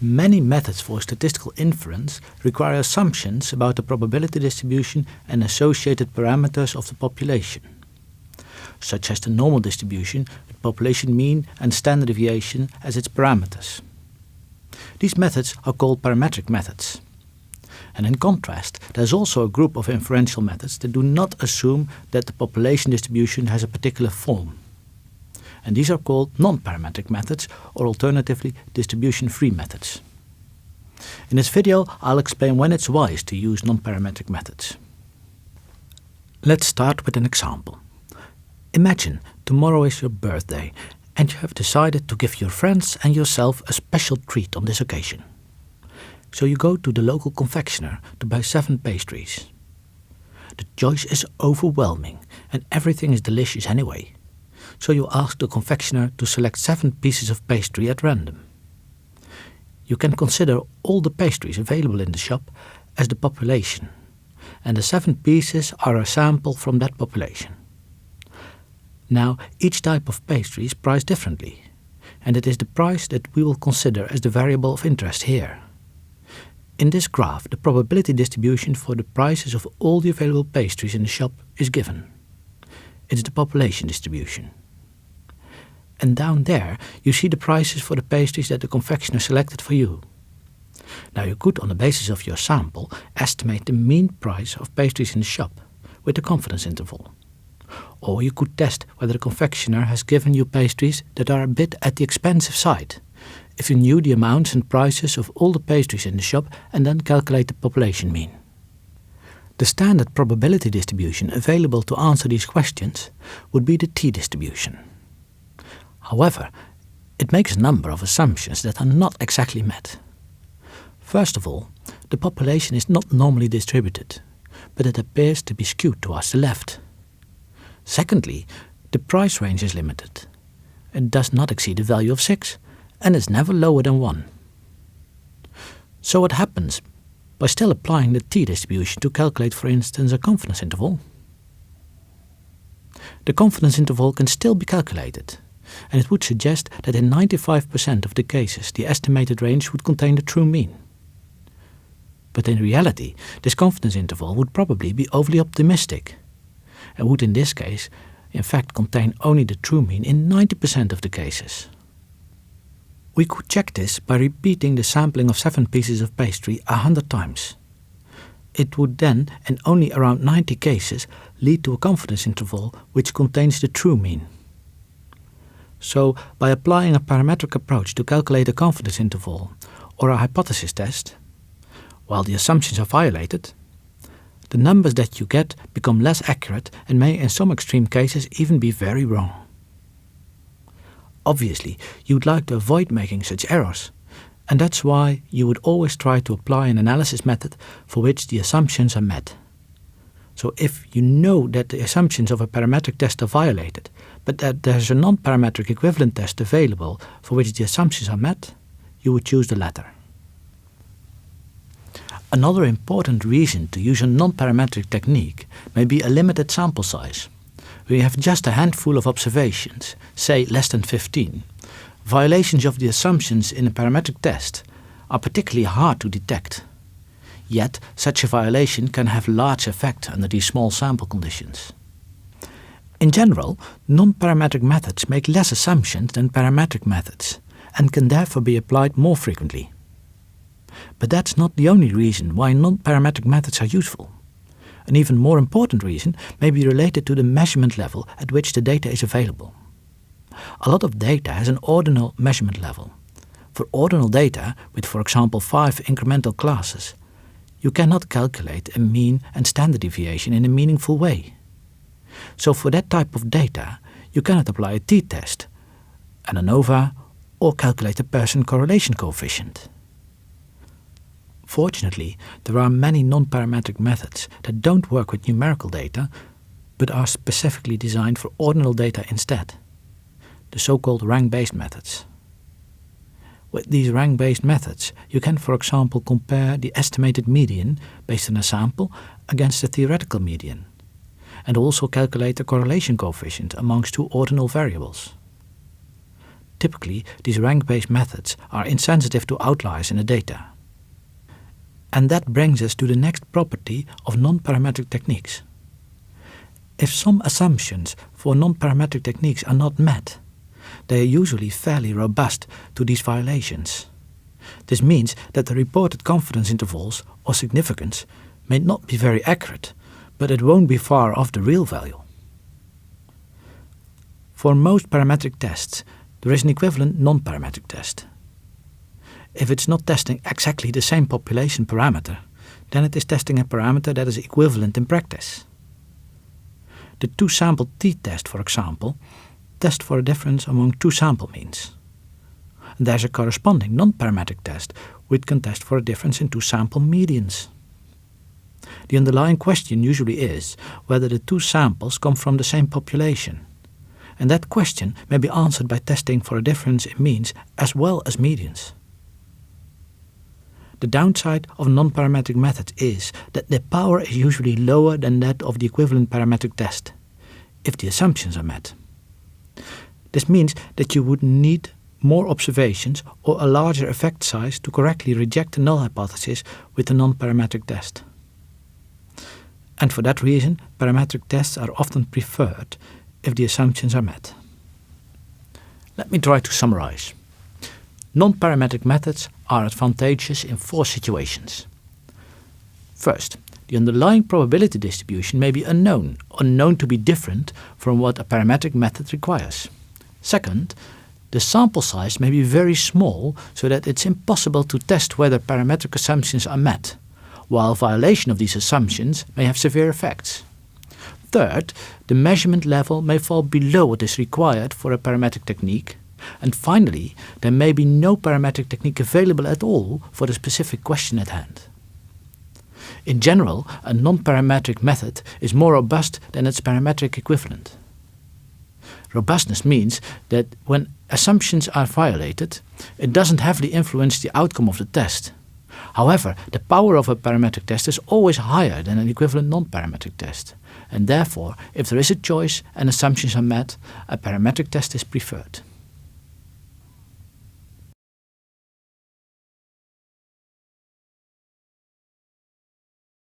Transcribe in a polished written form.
Many methods for statistical inference require assumptions about the probability distribution and associated parameters of the population, such as the normal distribution with population mean and standard deviation as its parameters. These methods are called parametric methods. And in contrast, there is also a group of inferential methods that do not assume that the population distribution has a particular form. And these are called non-parametric methods, or alternatively distribution-free methods. In this video, I'll explain when it's wise to use non-parametric methods. Let's start with an example. Imagine tomorrow is your birthday and you have decided to give your friends and yourself a special treat on this occasion. So you go to the local confectioner to buy 7 pastries. The choice is overwhelming and everything is delicious anyway. So you ask the confectioner to select 7 pieces of pastry at random. You can consider all the pastries available in the shop as the population, and the 7 pieces are a sample from that population. Now, each type of pastry is priced differently, and it is the price that we will consider as the variable of interest here. In this graph, the probability distribution for the prices of all the available pastries in the shop is given. It's the population distribution. And down there, you see the prices for the pastries that the confectioner selected for you. Now you could, on the basis of your sample, estimate the mean price of pastries in the shop with a confidence interval. Or you could test whether the confectioner has given you pastries that are a bit at the expensive side, if you knew the amounts and prices of all the pastries in the shop and then calculate the population mean. The standard probability distribution available to answer these questions would be the t-distribution. However, it makes a number of assumptions that are not exactly met. First of all, the population is not normally distributed, but it appears to be skewed towards the left. Secondly, the price range is limited. It does not exceed the value of 6 and is never lower than 1. So what happens by still applying the t-distribution to calculate, for instance, a confidence interval? The confidence interval can still be calculated, and it would suggest that in 95% of the cases the estimated range would contain the true mean. But in reality, this confidence interval would probably be overly optimistic, and would in this case in fact contain only the true mean in 90% of the cases. We could check this by repeating the sampling of 7 pieces of pastry 100 times. It would then, in only around 90 cases, lead to a confidence interval which contains the true mean. So, by applying a parametric approach to calculate a confidence interval or a hypothesis test, while the assumptions are violated, the numbers that you get become less accurate and may in some extreme cases even be very wrong. Obviously, you would like to avoid making such errors, and that's why you would always try to apply an analysis method for which the assumptions are met. So if you know that the assumptions of a parametric test are violated, but that there's a non-parametric equivalent test available for which the assumptions are met, you would choose the latter. Another important reason to use a non-parametric technique may be a limited sample size. When you have just a handful of observations, say less than 15, violations of the assumptions in a parametric test are particularly hard to detect. Yet, such a violation can have large effect under these small sample conditions. In general, non-parametric methods make less assumptions than parametric methods, and can therefore be applied more frequently. But that's not the only reason why non-parametric methods are useful. An even more important reason may be related to the measurement level at which the data is available. A lot of data has an ordinal measurement level. For ordinal data, with for example 5 incremental classes, you cannot calculate a mean and standard deviation in a meaningful way. So for that type of data, you cannot apply a t-test, an ANOVA, or calculate a Pearson correlation coefficient. Fortunately, there are many non-parametric methods that don't work with numerical data, but are specifically designed for ordinal data instead, the so-called rank-based methods. With these rank-based methods, you can, for example, compare the estimated median based on a sample against the theoretical median, and also calculate the correlation coefficient amongst 2 ordinal variables. typically these rank-based methods are insensitive to outliers in the data. And that brings us to the next property of non-parametric techniques. If some assumptions for non-parametric techniques are not met, they are usually fairly robust to these violations. This means that the reported confidence intervals or significance may not be very accurate, but it won't be far off the real value. For most parametric tests, there is an equivalent non-parametric test. If it's not testing exactly the same population parameter, then it is testing a parameter that is equivalent in practice. The two-sample t-test, for example, tests for a difference among two sample means. And there's a corresponding non-parametric test which can test for a difference in two sample medians. The underlying question usually is whether the two samples come from the same population, and that question may be answered by testing for a difference in means as well as medians. The downside of non-parametric methods is that the power is usually lower than that of the equivalent parametric test, if the assumptions are met. This means that you would need more observations or a larger effect size to correctly reject the null hypothesis with the non-parametric test. And for that reason, parametric tests are often preferred if the assumptions are met. Let me try to summarize. Non-parametric methods are advantageous in 4 situations. First, the underlying probability distribution may be unknown to be different from what a parametric method requires. Second, the sample size may be very small so that it's impossible to test whether parametric assumptions are met, while violation of these assumptions may have severe effects. Third, the measurement level may fall below what is required for a parametric technique. And finally, there may be no parametric technique available at all for the specific question at hand. In general, a non-parametric method is more robust than its parametric equivalent. Robustness means that when assumptions are violated, it doesn't heavily influence the outcome of the test. However, the power of a parametric test is always higher than an equivalent non-parametric test, and therefore, if there is a choice and assumptions are met, a parametric test is preferred.